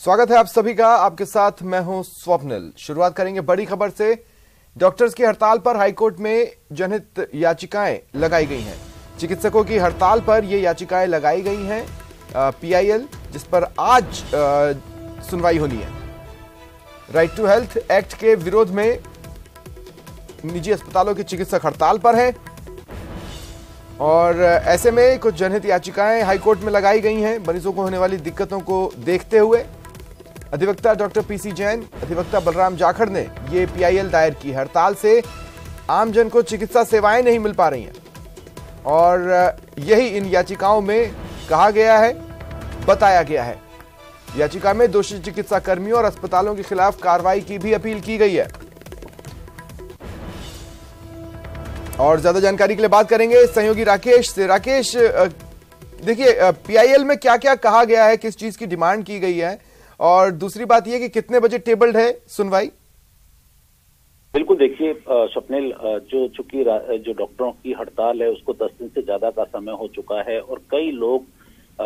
स्वागत है आप सभी का। आपके साथ मैं हूं स्वप्निल। शुरुआत करेंगे बड़ी खबर से। डॉक्टर्स की हड़ताल पर हाईकोर्ट में जनहित याचिकाएं लगाई गई हैं। चिकित्सकों की हड़ताल पर ये याचिकाएं लगाई गई हैं पीआईएल, जिस पर आज सुनवाई होनी है। राइट टू हेल्थ एक्ट के विरोध में निजी अस्पतालों के चिकित्सक हड़ताल पर हैं और ऐसे में कुछ जनहित याचिकाएं हाईकोर्ट में लगाई गई हैं मरीजों को होने वाली दिक्कतों को देखते हुए। अधिवक्ता डॉक्टर पीसी जैन, अधिवक्ता बलराम जाखड़ ने ये पीआईएल दायर की। हड़ताल से आमजन को चिकित्सा सेवाएं नहीं मिल पा रही हैं और यही इन याचिकाओं में कहा गया है, बताया गया है। याचिका में दोषी चिकित्सा कर्मियों और अस्पतालों के खिलाफ कार्रवाई की भी अपील की गई है। और ज्यादा जानकारी के लिए बात करेंगे सहयोगी राकेश से। राकेश, देखिए पीआईएल में क्या क्या कहा गया है, किस चीज की डिमांड की गई है, और दूसरी बात यह कि कितने बजे टेबल्ड है सुनवाई? बिल्कुल, देखिए स्वप्निल, चूंकि जो डॉक्टरों की हड़ताल है उसको 10 दिन से ज्यादा का समय हो चुका है और कई लोग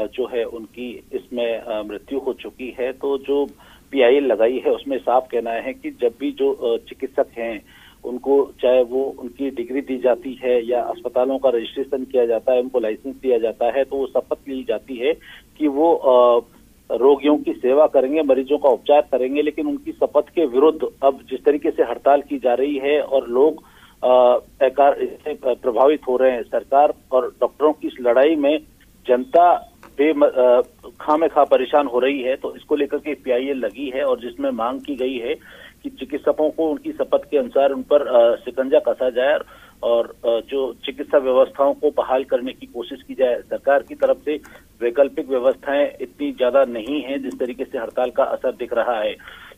जो है उनकी इसमें मृत्यु हो चुकी है। तो जो पीआईएल लगाई है उसमें साफ कहना है कि जब भी जो चिकित्सक हैं उनको, चाहे वो उनकी डिग्री दी जाती है या अस्पतालों का रजिस्ट्रेशन किया जाता है, उनको लाइसेंस दिया जाता है, तो वो शपथ ली जाती है कि वो रोगियों की सेवा करेंगे, मरीजों का उपचार करेंगे। लेकिन उनकी शपथ के विरुद्ध अब जिस तरीके से हड़ताल की जा रही है और लोग इससे प्रभावित हो रहे हैं, सरकार और डॉक्टरों की इस लड़ाई में जनता खामेखा परेशान हो रही है। तो इसको लेकर के पीआईएल लगी है और जिसमें मांग की गई है कि चिकित्सकों को उनकी शपथ के अनुसार उन पर शिकंजा कसा जाए और जो चिकित्सा व्यवस्थाओं को बहाल करने की कोशिश की जाए। सरकार की तरफ से वैकल्पिक व्यवस्थाएं इतनी ज्यादा नहीं है जिस तरीके से हड़ताल का असर दिख रहा है।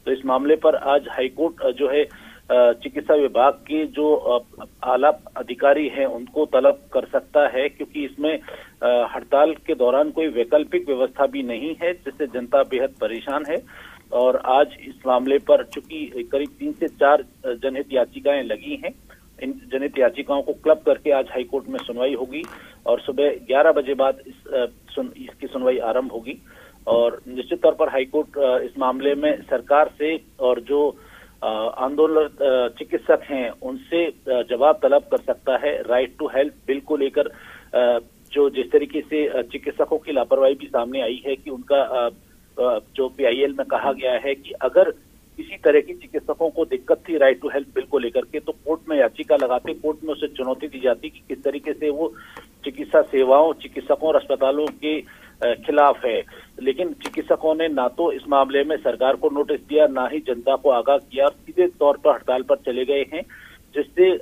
तो इस मामले पर आज हाईकोर्ट जो है चिकित्सा विभाग के जो आला अधिकारी हैं उनको तलब कर सकता है, क्योंकि इसमें हड़ताल के दौरान कोई वैकल्पिक व्यवस्था भी नहीं है, जिससे जनता बेहद परेशान है। और आज इस मामले पर चूंकि करीब 3 से 4 जनहित याचिकाएं लगी हैं, इन जनहित याचिकाओं को क्लब करके आज हाईकोर्ट में सुनवाई होगी और सुबह 11 बजे बाद इसकी सुनवाई आरंभ होगी। और निश्चित तौर पर हाईकोर्ट इस मामले में सरकार से और जो आंदोलन चिकित्सक हैं उनसे जवाब तलब कर सकता है। राइट टू हेल्थ बिल को लेकर जो जिस तरीके से चिकित्सकों की लापरवाही भी सामने आई है कि उनका जो पीआईएल में कहा गया है कि अगर किसी तरह की चिकित्सकों को दिक्कत थी राइट टू हेल्थ बिल को लेकर के, तो कोर्ट में याचिका लगाते, कोर्ट में उसे चुनौती दी जाती कि किस तरीके से वो चिकित्सा सेवाओं, चिकित्सकों और अस्पतालों के खिलाफ है। लेकिन चिकित्सकों ने ना तो इस मामले में सरकार को नोटिस दिया, ना ही जनता को आगाह किया, सीधे तौर पर हड़ताल पर चले गए हैं, जिससे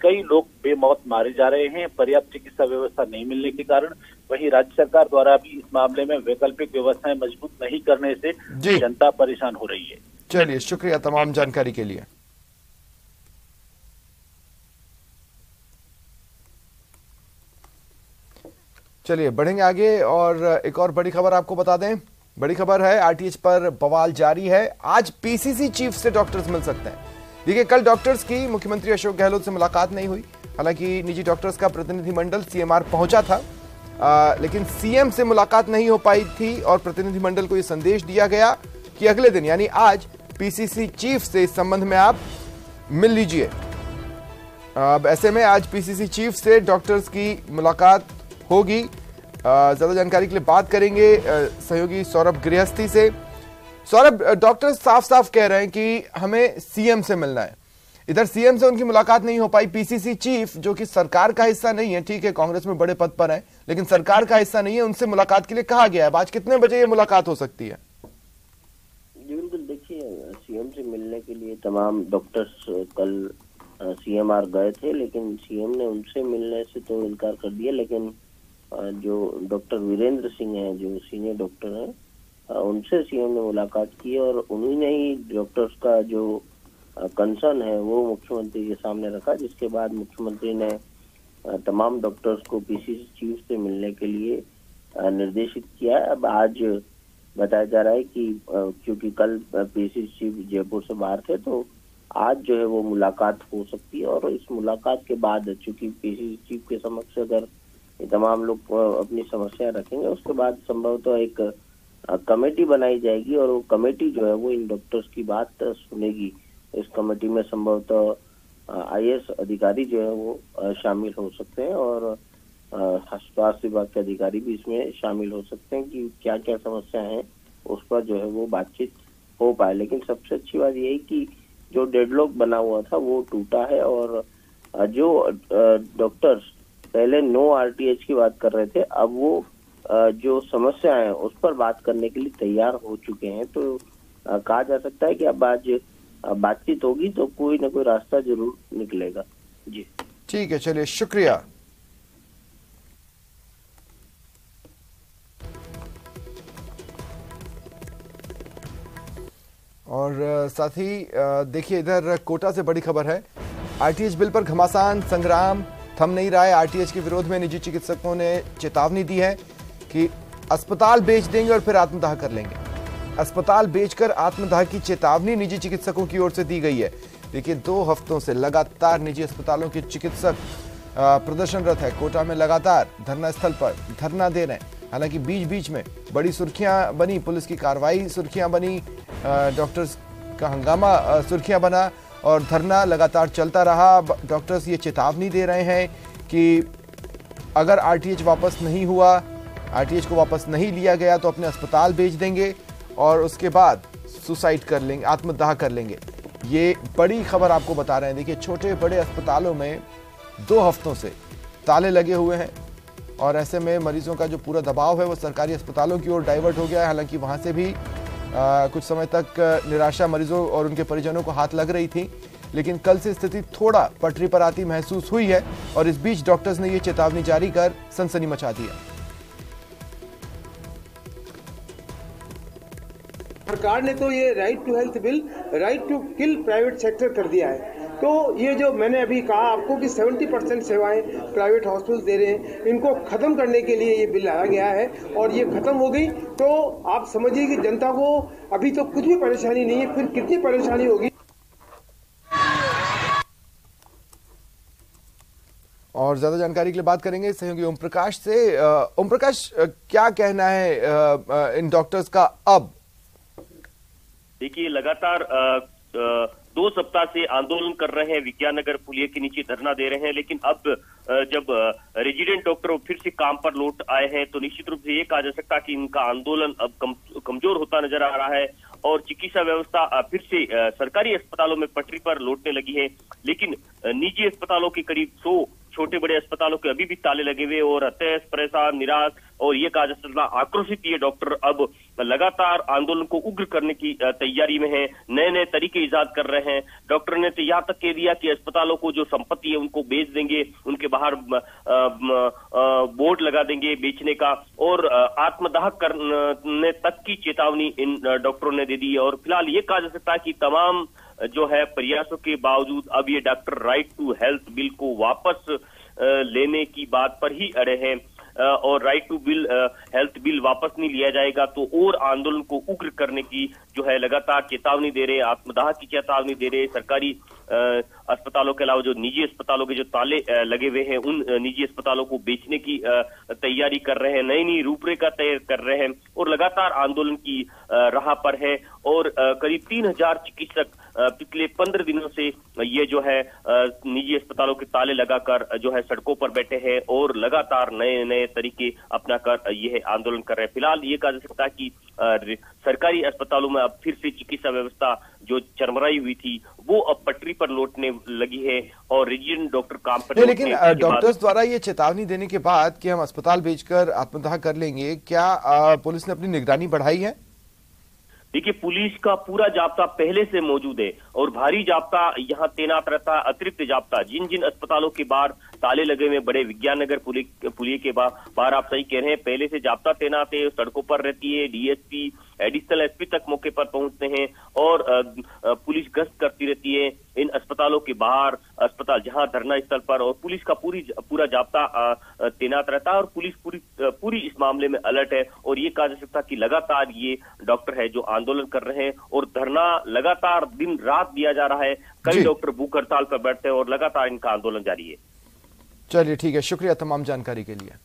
कई लोग बेमौत मारे जा रहे हैं पर्याप्त चिकित्सा व्यवस्था नहीं मिलने के कारण। वहीं राज्य सरकार द्वारा भी इस मामले में वैकल्पिक व्यवस्थाएं मजबूत नहीं करने से जनता परेशान हो रही है। चलिए, शुक्रिया तमाम जानकारी के लिए। चलिए बढ़ेंगे आगे और एक और बड़ी खबर आपको बता दें। बड़ी खबर है, आरटीएच पर बवाल जारी है। आज पीसीसी चीफ से डॉक्टर्स मिल सकते हैं। देखिए, कल डॉक्टर्स की मुख्यमंत्री अशोक गहलोत से मुलाकात नहीं हुई। हालांकि निजी डॉक्टर्स का प्रतिनिधिमंडल सीएमआर पहुंचा था, लेकिन सीएम से मुलाकात नहीं हो पाई थी और प्रतिनिधिमंडल को यह संदेश दिया गया कि अगले दिन यानी आज पीसीसी चीफ से इस संबंध में आप मिल लीजिए। अब ऐसे में आज पीसीसी चीफ से डॉक्टर्स की मुलाकात होगी। ज्यादा जानकारी के लिए बात करेंगे सहयोगी सौरभ गृहस्थी से। सौरभ, डॉक्टर्स साफ साफ कह रहे हैं कि हमें सीएम से मिलना है। इधर सीएम से उनकी मुलाकात नहीं हो पाई। पीसीसी चीफ जो कि सरकार का हिस्सा नहीं है, ठीक है कांग्रेस में बड़े पद पर है, लेकिन सरकार का हिस्सा नहीं है, उनसे मुलाकात के लिए कहा गया है। आज कितने बजे ये मुलाकात हो सकती है? बिल्कुल, देखिए सीएम से मिलने के लिए तमाम डॉक्टर्स कल सीएमआर गए थे, लेकिन सीएम ने उनसे मिलने से तो इनकार कर दिया। लेकिन जो डॉक्टर वीरेंद्र सिंह हैं, जो सीनियर डॉक्टर हैं, उनसे सीएम ने मुलाकात की और उन्हीं ने ही डॉक्टर्स का जो कंसर्न है वो मुख्यमंत्री के सामने रखा, जिसके बाद मुख्यमंत्री ने तमाम डॉक्टर्स को पीसीसी चीफ से मिलने के लिए निर्देशित किया। अब आज बताया जा रहा है कि क्योंकि कल पीसीसी चीफ जयपुर से बाहर थे, तो आज जो है वो मुलाकात हो सकती है। और इस मुलाकात के बाद चूंकि पीसीसी चीफ के समक्ष अगर तमाम लोग अपनी समस्या रखेंगे, उसके बाद संभवतः एक कमेटी बनाई जाएगी और वो कमेटी जो है वो इन डॉक्टर्स की बात सुनेगी। इस कमेटी में संभवतः आईएएस अधिकारी जो है वो शामिल हो सकते हैं और स्वास्थ्य विभाग के अधिकारी भी इसमें शामिल हो सकते हैं कि क्या क्या समस्या है उस पर जो है वो बातचीत हो पाए। लेकिन सबसे अच्छी बात यही कि जो डेडलॉक बना हुआ था वो टूटा है और जो डॉक्टर्स पहले नो आरटीएच की बात कर रहे थे अब वो जो समस्या है उस पर बात करने के लिए तैयार हो चुके हैं। तो कहा जा सकता है कि अब आज बातचीत होगी तो कोई ना कोई रास्ता जरूर निकलेगा। जी ठीक है, चलिए शुक्रिया। और साथ ही देखिए इधर कोटा से बड़ी खबर है। आरटीएच बिल पर घमासान संग्राम थम नहीं रहा है। आरटीएच के विरोध में निजी चिकित्सकों ने चेतावनी दी है कि अस्पताल बेच देंगे और फिर आत्मदाह कर लेंगे। अस्पताल बेचकर आत्मदाह की चेतावनी निजी चिकित्सकों की ओर से दी गई है। देखिए 2 हफ्तों से लगातार निजी अस्पतालों के चिकित्सक प्रदर्शनरत है। कोटा में लगातार धरना स्थल पर धरना दे रहे हैं। हालांकि बीच बीच में बड़ी सुर्खियां बनी, पुलिस की कार्रवाई सुर्खियां बनी, डॉक्टर्स का हंगामा सुर्खियां बना और धरना लगातार चलता रहा। डॉक्टर्स ये चेतावनी दे रहे हैं कि अगर आरटीएच वापस नहीं हुआ, आरटीएच को वापस नहीं लिया गया तो अपने अस्पताल बेच देंगे और उसके बाद सुसाइड कर लेंगे, आत्मदाह कर लेंगे। ये बड़ी खबर आपको बता रहे हैं। देखिए छोटे बड़े अस्पतालों में 2 हफ्तों से ताले लगे हुए हैं और ऐसे में मरीजों का जो पूरा दबाव है वो सरकारी अस्पतालों की ओर डाइवर्ट हो गया है। हालांकि वहां से भी कुछ समय तक निराशा मरीजों और उनके परिजनों को हाथ लग रही थी, लेकिन कल से स्थिति थोड़ा पटरी पर आती महसूस हुई है और इस बीच डॉक्टर्स ने ये चेतावनी जारी कर सनसनी मचा दी है। सरकार ने तो ये right to health bill, right to kill private sector कर दिया है। तो ये जो मैंने अभी कहा आपको कि 70% सेवाएं प्राइवेट हॉस्पिटल दे रहे हैं, इनको खत्म करने के लिए ये बिल लाया गया है और ये खत्म हो गई तो आप समझिए कि जनता को अभी तो कुछ भी परेशानी नहीं है, फिर कितनी परेशानी होगी। और ज्यादा जानकारी के लिए बात करेंगे सहयोगी ओम प्रकाश से। ओम प्रकाश, क्या कहना है इन डॉक्टर्स का अब? देखिए लगातार 2 सप्ताह से आंदोलन कर रहे हैं, विज्ञाननगर पुलिया के नीचे धरना दे रहे हैं, लेकिन अब जब रेजिडेंट डॉक्टर फिर से काम पर लौट आए हैं तो निश्चित रूप से ये कहा जा सकता है कि इनका आंदोलन अब कमजोर होता नजर आ रहा है और चिकित्सा व्यवस्था फिर से सरकारी अस्पतालों में पटरी पर लौटने लगी है। लेकिन निजी अस्पतालों के करीब 100 छोटे बड़े अस्पतालों के अभी भी ताले लगे हुए और हताश, परेशान, निराश और ये कहा जा सकता आक्रोशित ये डॉक्टर अब लगातार आंदोलन को उग्र करने की तैयारी में है, नए नए तरीके इजाद कर रहे हैं। डॉक्टर ने तो यहाँ तक कह दिया कि अस्पतालों को जो संपत्ति है उनको बेच देंगे, उनके बाहर बोर्ड लगा देंगे बेचने का और आत्मदाह करने तक की चेतावनी इन डॉक्टरों ने दे दी है। और फिलहाल ये कहा जा सकता है कि तमाम जो है प्रयासों के बावजूद अब ये doctor right to health bill को वापस लेने की बात पर ही अड़े हैं और right to bill health bill वापस नहीं लिया जाएगा तो और आंदोलन को उग्र करने की जो है लगातार चेतावनी दे रहे हैं, आत्मदाह की चेतावनी दे रहे हैं। सरकारी अस्पतालों के अलावा जो निजी अस्पतालों के जो ताले लगे हुए हैं उन निजी अस्पतालों को बेचने की तैयारी कर रहे हैं, नई नई रूपरेखा तय कर रहे हैं और लगातार आंदोलन की राह पर है। और करीब 3000 चिकित्सक पिछले 15 दिनों से ये जो है निजी अस्पतालों के ताले लगाकर जो है सड़कों पर बैठे हैं और लगातार नए नए तरीके अपनाकर यह आंदोलन कर रहे हैं। फिलहाल ये कहा जा सकता है कि सरकारी अस्पतालों में अब फिर से चिकित्सा व्यवस्था जो चरमराई हुई थी वो अब पटरी पर लौटने लगी है और रेजिडेंट डॉक्टर काम पर। लेकिन डॉक्टर्स द्वारा ये चेतावनी देने के बाद कि हम अस्पताल बेचकर आत्मदाह कर लेंगे, क्या पुलिस ने अपनी निगरानी बढ़ाई है? देखिए पुलिस का पूरा जाब्ता पहले से मौजूद है और भारी जाब्ता यहाँ तैनात रहता है, अतिरिक्त जाब्ता जिन जिन अस्पतालों के बाहर ताले लगे हुए बड़े विज्ञाननगर पुलिया के बाहर आप सही कह रहे हैं, पहले से जाब्ता तैनात है, सड़कों पर रहती है, डीएसपी एडिशनल एसपी तक मौके पर पहुंचते हैं और पुलिस गश्त करती रहती है इन अस्पतालों के बाहर, अस्पताल जहां धरना स्थल पर, और पुलिस का पूरा जाब्ता तैनात रहता है और पुलिस पूरी इस मामले में अलर्ट है। और ये कहा जा सकता है कि लगातार ये डॉक्टर है जो आंदोलन कर रहे हैं और धरना लगातार दिन रात दिया जा रहा है, कई डॉक्टर भूख हड़ताल पर बैठते हैं और लगातार इनका आंदोलन जारी है। चलिए ठीक है, शुक्रिया तमाम जानकारी के लिए।